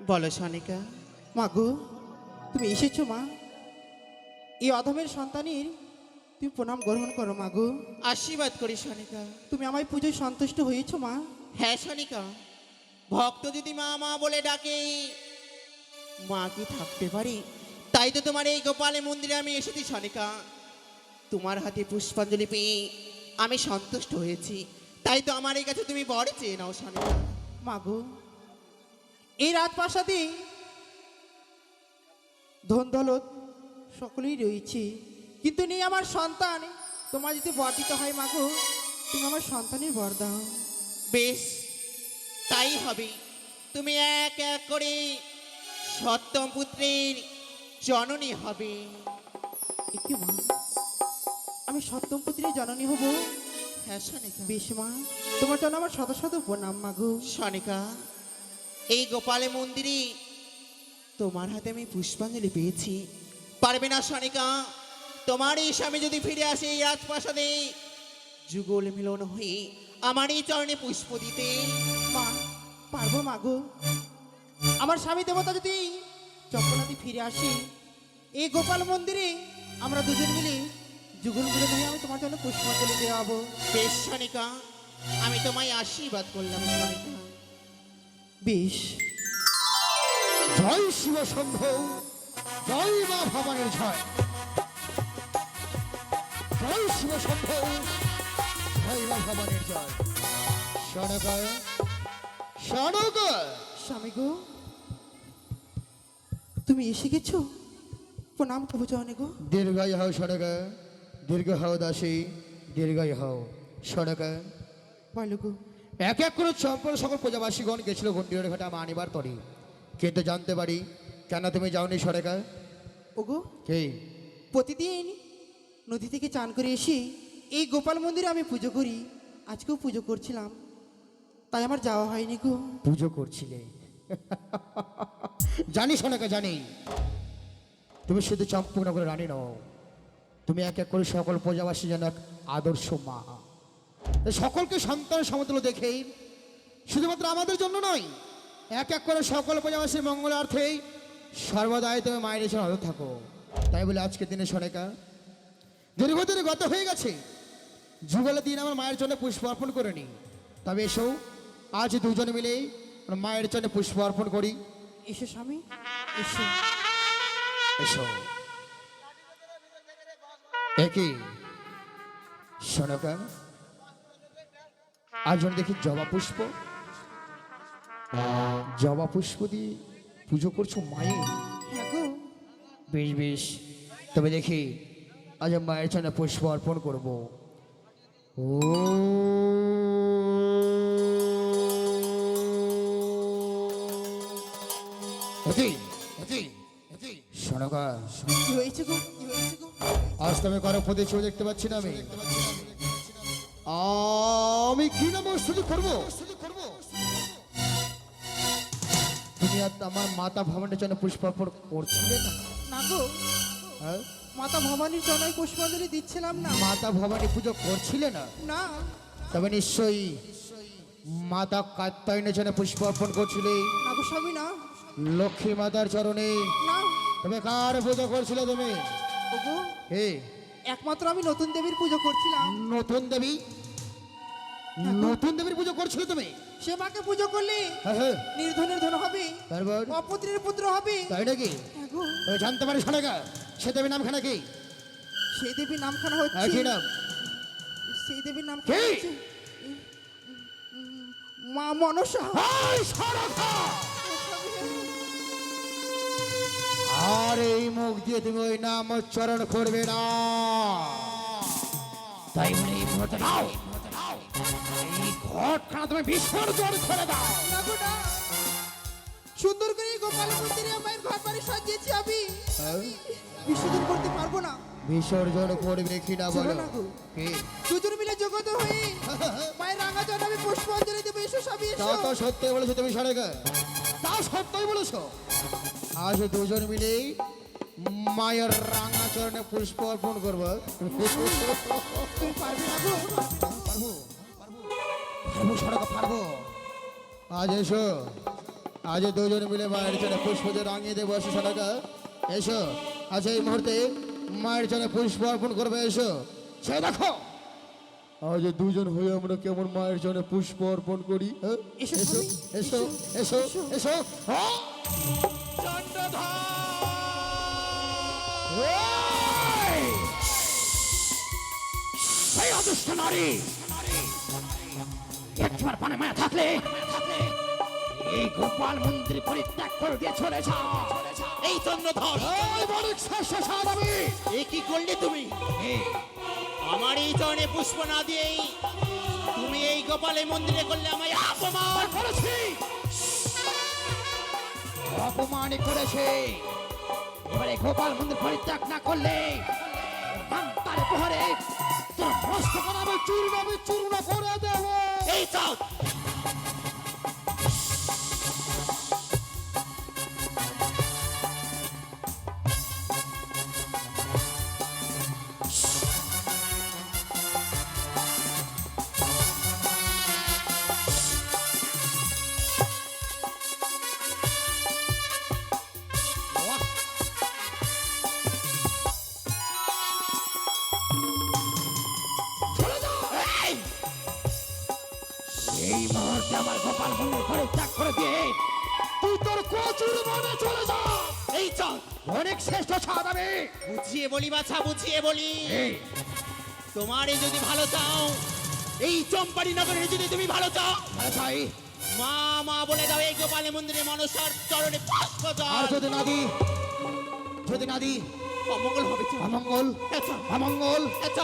বলো সনিকা। মা গো, তুমি এসেছো মা। এই অধমের সন্তানের তুমি প্রণাম গ্রহণ করো মা গো। আশীর্বাদ করি সনিকা। তুমি আমায় পুজোয় সন্তুষ্ট হয়েছো মা। হ্যাঁ সনিকা, ভক্ত যদি মা মা বলে ডাকে মা কি থাকতে পারে? তাই তো তোমার এই গোপালে মন্দিরে আমি এসেছি সনিকা। তোমার হাতে পুষ্পাঞ্জলি পেয়ে আমি সন্তুষ্ট হয়েছি, তাই তো আমার এই কাছে তুমি বর চেয়ে নাও সনিকা। মা গো, এই রাজপ্রাসাদে ধন দৌলত সকলেই রয়েছে, কিন্তু নেই আমার সন্তান। তোমার যদি বর দিতে হয় মা গো, তুমি আমার সন্তানের বর দাও। বেশ, তাই হবে। তুমি এক এক করে সপ্তম পুত্রের জননী হবে। কি মা, আমি সপ্তম পুত্রের জননী হব? হ্যাঁ সনিকা। বেশ মা, তোমার জন্য আমার শত শত প্রণাম মা গো। সনিকা, এই গোপালে মন্দিরে তোমার হাতে আমি পুষ্পাঞ্জলি পেয়েছি। পারবে না সনিকা, তোমার এই স্বামী যদি ফিরে আসে এই রাজপ্রাসাদে যুগল মিলন হয়ে আমার এই চরণে পুষ্প দিতে? মা, পারবো মা গো। আমার স্বামী দেবতা যদি চক্রনাথী ফিরে আসে এই গোপাল মন্দিরে, আমরা দুজন মিলে যুগল মিলন হয়ে আমি তোমার জন্য পুষ্পাঞ্জলি দেওয়াবো। বেশ সনিকা, আমি তোমায় আশীর্বাদ করলাম সনিকা। বেশ। জয় শিব শম্ভু, জয় মা ভবানীর জয়। জয় শিব শম্ভু জয় মা ভবানীর জয়। সনকা সনকা স্বামী গো, তুমি এসে গেছো? প্রণাম করবো চরণে গো। দীর্ঘায়ু হও সনকা, দীর্ঘ হও দাসী, দীর্ঘায়ু হও সনকা। বলো গো। এক এক করে সকল প্রজাবাসীগণ গেছিল গন্ডিরের ঘাটে আমার আনিবার তরে, কিন্তু জানতে পারি কেন তুমি যাওনি সরেকা? ওগো, কে? প্রতিদিন নদী থেকে চান করে এসে এই গোপাল মন্দিরে আমি পুজো করি। আজকেও পুজো করছিলাম, তাই আমার যাওয়া হয়নি গো। পুজো করছিলে? জানি সনেকা জানি, তুমি শুধু চম্পকনগরের রানী নও, তুমি এক এক করে সকল প্রজাবাসী যেন এক আদর্শ মা। তাই সকলকে সন্তান সমতুল্য দেখেই শুধুমাত্র আমাদের জন্য নয়, এক এক করে সকল প্রজাবাসীর মঙ্গলার্থেই সর্বদাই তুমি মায়ের এসে অদর থাকো। তাই বলে আজকের দিনে সনেকা দীর্ঘদিনে গত হয়ে গেছে, যুগলের দিন আমার মায়ের জন্য পুষ্প অর্পণ করে নি। তবে এসো আজ দুজনে মিলে আমার মায়ের জন্য পুষ্প অর্পণ করি। এসো স্বামী, এসো। এসো। একই সনকা, আজ আমি দেখি জবা পুষ্প, জবা পুষ্প দিয়ে পুজো করছো মায়ের। হ্যাঁ গো। বেশ বেশ, তবে দেখি আজ আমি মায়ের জন্য পুষ্প অর্পণ করব। ও সনকা, কি হয়েছে গো? কি হয়েছে গো? আজ তুমি কারো প্রতি ছবি দেখতে পাচ্ছি না। আমি কি নাম স্তুতি করবো? তুমি আর আমার মাতা ভবনের জন্য পুষ্পার্পণ করছিলে না? না গো, হ্যাঁ? মাতা ভবানীর জনায় পুষ্পাঞ্জলি দিচ্ছিলাম না। মাতা ভবানী পুজো করছিলে না? না। তবে নিশ্চয়ই মাতা কাত্যায়নের জন্য পুষ্পার্পণ করছিলে। না গো স্বামী, না। লক্ষ্মী মাতার চরণে। না। তবে কার পুজো করছিলে তুমি? ওগো, হে, একমাত্র আমি নতুন দেবীর পুজো করছিলাম। নতুন দেবী? নতুন দেবীর পুজো করছিলে তুমি? সে মাকে পুজো করলে হ্যাঁ হ্যাঁ, নির্ধনের ধন হবে, তারপর? অপুত্রের পুত্র হবে। তাই নাকি? হ্যাঁ গো। তবে জানতে পারি সনেকা সে দেবীর নামখানা কি? সেই দেবীর নামখানা হচ্ছে, কি নাম? সেই দেবীর নাম কি? হচ্ছে মা মনসা। এই সনকা! আর এই মুখ দিয়ে তুমি ওই নাম উচ্চারণ করবে না। তাই বলে এই মুহূর্তে দাও, এই ঘটখানা তুমি বিসর্জন করে দাও। না গো, না। সুন্দর করে এই গোপাল মন্দিরে আমার ঘর বাড়ি সাজিয়েছি আমি, বিসর্জন করতে পারবো না। বিসর্জন করবে কি না চলো বলো? না গো। কি? দুজন মিলে জগত হয়ে মায়ের রাঙা জনাবে পুষ্পাঞ্জলি দেবো। এসো স্বামী, তা এসো। তো সত্যি বলেছো তুমি সনেকা, তা সত্যই বলেছো। আজ দুজন মিলে মায়ের রাঙা চরণে পুষ্প অর্পণ করবো। তুমি পারবে না গো? পারবো সড়ক পারবো। আজ এসো, আজ দুজন মিলে মায়ের জন্য পুষ্প দিয়ে রাঙিয়ে দেবো। এসো সড়কা, এসো। আজ এই মুহূর্তে মায়ের জন্য পুষ্প অর্পণ করবে। এসো, সে দেখো আজ দুজন হয়ে আমরা কেমন মায়ের জন্য পুষ্প অর্পণ করি। হ্যাঁ? এসো এসো স্বামী, এসো এসো এসো। হ্যাঁ? এই! এই অদৃষ্ট নারী, একবার পানে মায়া থাকলে এই গোপাল মন্দির পরিত্যাগ করে দিয়ে চলে যাও। এই চন্দ্রধর, এ কি করলে তুমি? আমার এই চরণে পুষ্প না দিয়েই তুমি এই গোপালের মন্দিরে করলে আমায় অপমান। করেছি, অপমানই করেছে। এবারে গোপাল মন্দির পরিত্যাগ না করলে তারে পহরে তোর মস্তক আমি চূর্ণ করে দেব। এই চাও, এই মুহূর্তে আমার গোপাল মন্দির পরিত্যাগ করে দিয়ে তুই তোর কচুর মনে চলে যা। এই চাও, অনেক শ্রেষ্ঠ ছাদ আমি। বুঝিয়ে বলি বাছা, বুঝিয়ে বলি। তোমারই যদি ভালো চাও, এই চম্পারি নগরের যদি তুমি ভালো চাও, ভালো চাই। মা মা বলে দাও এই গোপাল মন্দিরে মনসার চরণে পুষ্প আর দাও। যদি না দি, যদি না দি, অমঙ্গল হবে তো। অমঙ্গল, আচ্ছা অমঙ্গল, আচ্ছা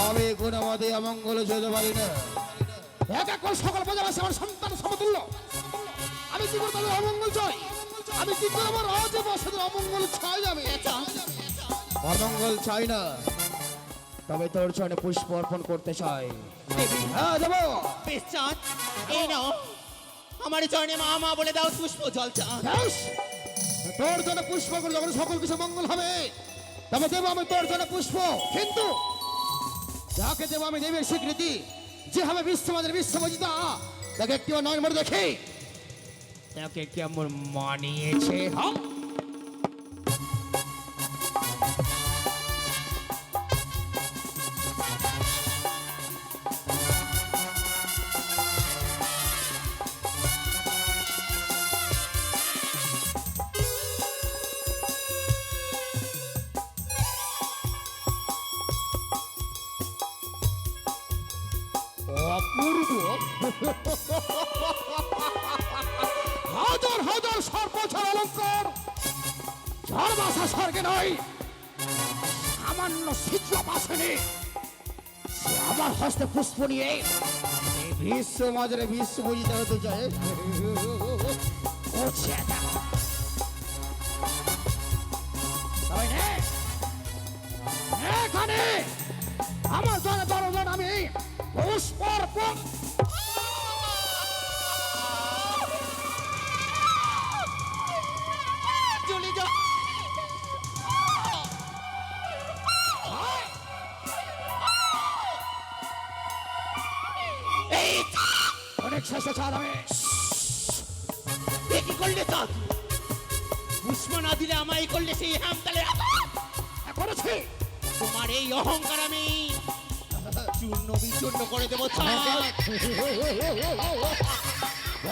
আমি কোন মতে অমঙ্গল যেতে পারি না। এক এক করে সকল প্রজা আছে আমার সন্তান সমতুল্য। আমি কি করে তাদের অমঙ্গল চাই? আমি কি করে আমার রাজ্য বসদের অমঙ্গল চাই? আমি অমঙ্গল চাই না, তবে তোর চরণে পুষ্প অর্পণ করতে চাই। হ্যাঁ দেবো। বেশ চাঁদ, এই নাও আমার চরণে মা মা বলে দাও পুষ্প জল চাঁদ। বেশ, তোর জন্য পুষ্প করে যখন সকল কিছু মঙ্গল হবে, তবে দেবো আমি তোর জন্য পুষ্প। কিন্তু যাকে দেবো আমি দেবের স্বীকৃতি, যে হবে বিশ্বমাদের বিশ্বমজিতা, তাকে একটি নয় মরে দেখে তাকে কেমন মানিয়েছে। হ্যাঁ অপূর্ব। হাজার হাজার সর্বছর অলঙ্কার, ঝড় বাসা স্বর্গে নয়, সামান্য ছিদ্র বাসনে আমার হস্তে পুষ্প নিয়ে এই বিশ্ব মাঝে বিশ্ব বুঝিতে হতে চায়। এখানে আমার জন্য দরজন আমি পুষ্প অর্পণ। চলে যাও। এই অনেক শেষে ছাড় আমি এ কি করলে চাঁদ? পুষ্প না দিলে আমায় করলে সেই হামতালে করেছি। তোমার এই অহংকার আমি চূর্ণ বিচূর্ণ করে দেবো চাঁদ।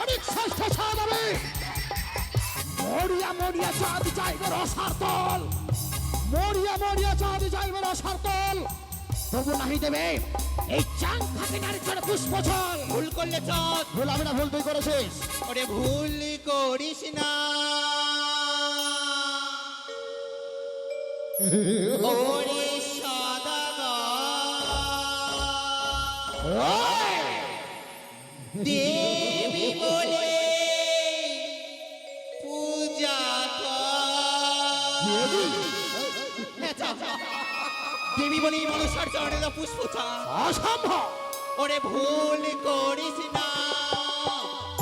অনেক শেষে ছাড় আমি মরিয়া মরিয়া চাঁদ যাইব রসার তল, মরিয়া মরিয়া চাঁদ যাইব রসার তল, তবু নাহি দেবে এই চাং থাকে নারী চলে পুষ্প জল। ভুল করলে চাঁদ। ভুল আমি না, ভুল তুই করেছিস। ওরে ভুল করিস না। ওরে সদাগর দেবী বলে পূজা কর। হ্যাঁ, চাঁদ। দেবী বলে মনসার চরণে দাও পুষ্প চাঁদ। অসম্ভব। ওরে ভুল করিস না।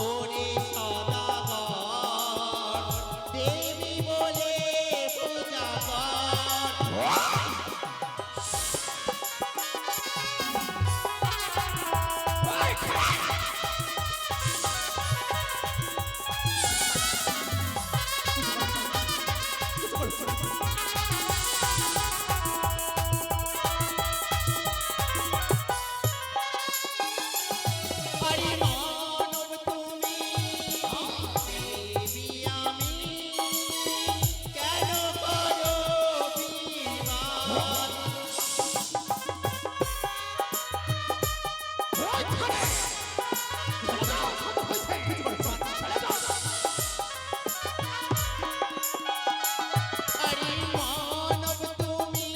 ওরে সদাগর দেবী বলে পূজা কর। আরে মানব তুমি, দেবী আমি, কেন করো বিমান? আরে মানব তুমি,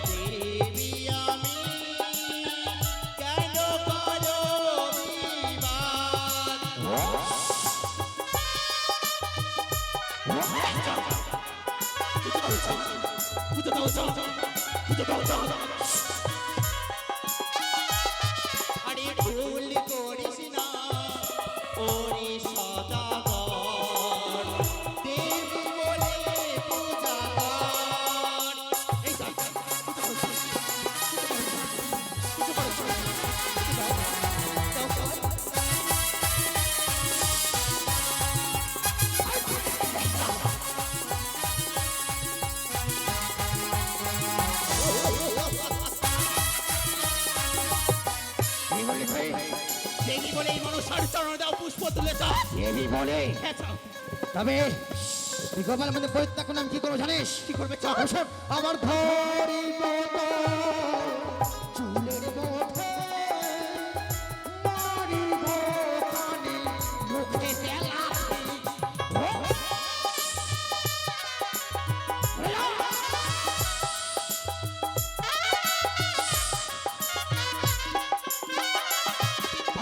দেবী আমি, কেন করো বিমান? আরে ভুল করিস না। ওরে সদাগর দেবী বলে পূজা কর। এই চাঁদ, মনসার চরণে দাও পুষ্প তুলে চাও। দেবী বলে হ্যাঁ চাও। তবে এই গোপাল মন্দির পরিত্যাগ করে আমি কি করবো জানিস? কি করবে চাও? ওসব আমার ধরি মতো চুলের মধ্যে মারিব কানে মুখে তেলা।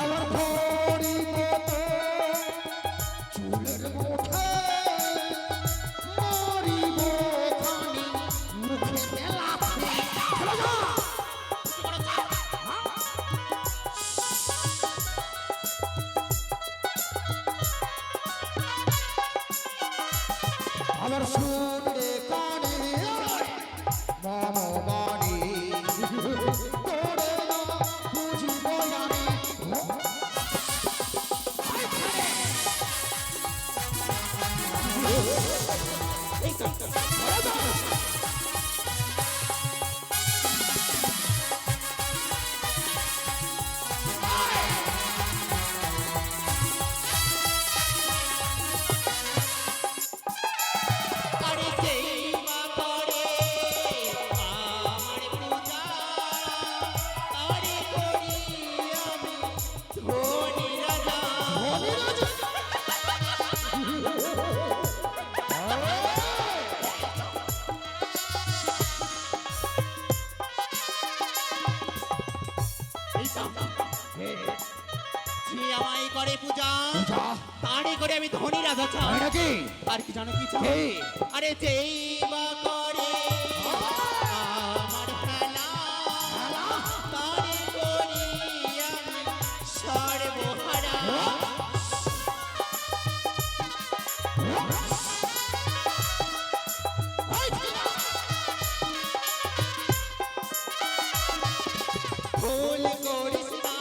আমার ধরি মতো চুলের মধ্যে মারিব কানে মুখে তেলা। চলো যা। আমার শুনরে কানে মনবাণী তোরে না বুঝিব আমি। এই তো, এই তো। আরে যেই মা করে আমার পূজা, আরে করি আমি ধনী রাজা। এই তো, যে আমায় করে পূজা, যা তারই করে আমি ধনী রাজা চাই। হয় নাকি? আর কি জানো কি চাই? কে? আরে যেই বা করে আমার খেলা, তারে করি আমি সর্বহারা। ভুল করিস না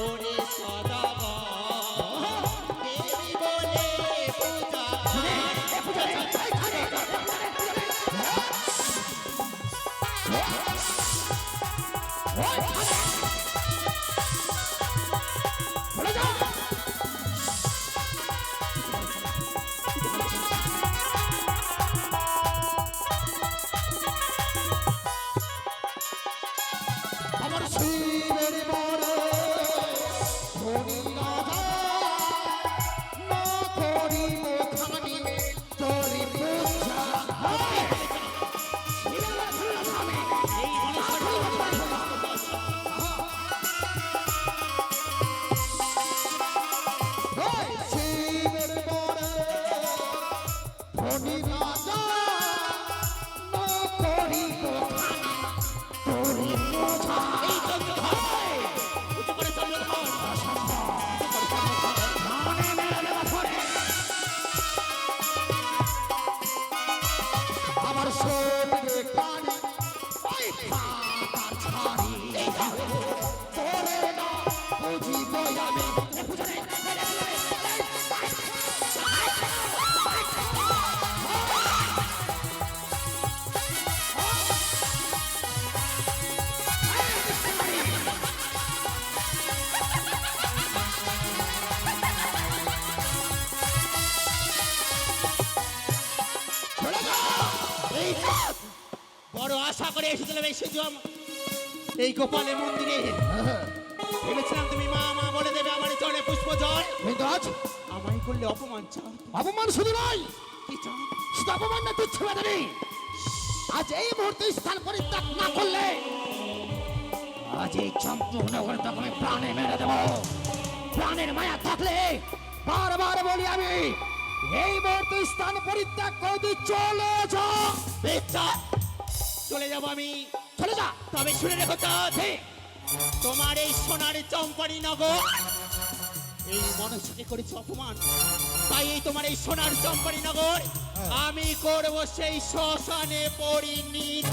ওরে সদাগর, দেবী বলে পূজা কর। আমার শিবের বড় ধনী রাজা না করিব খানি তোরি পূজা। এই মানুষের শিবের বড় ধনী রাজা না করিব খানি তোরি পূজা। এই তো ধর, উঁচু করে চন্দ্র ধর। মনে মেলে দেওয়া পরে আমার শরীরে কানে ওই ফাঁকা ছাড়ি তোরে না বুঝিব আমি। বড় আশা করে এসেছিলাম এই সুযোগ এই গোপালের মন্দিরে। ভেবেছিলাম তুমি মা মা বলে দেবে আমার চরণে পুষ্প জল। কিন্তু আজ আমায় করলে অপমান চাও। অপমান শুধু নয়, কি চাও? শুধু অপমান না তুচ্ছ বেদনী। আজ এই মুহূর্তে স্থান পরিত্যাগ না করলে আজ এই চম্পক নগর তোকে আমি প্রাণে মেরে দেব। প্রাণের মায়া থাকলে বারবার বলি আমি এই মুহূর্তে স্থান পরিত্যাগ করে তুই চলে যা। বেচ্চা, চলে যাব আমি। চলে যা। তবে শুনে রেখো চাঁদ, তোমার এই সোনার চম্পারি নগর এই মনুষ্যকে করেছে অপমান, তাই এই তোমার এই সোনার চম্পারি নগর আমি করব সেই শ্মশানে পরিণীত।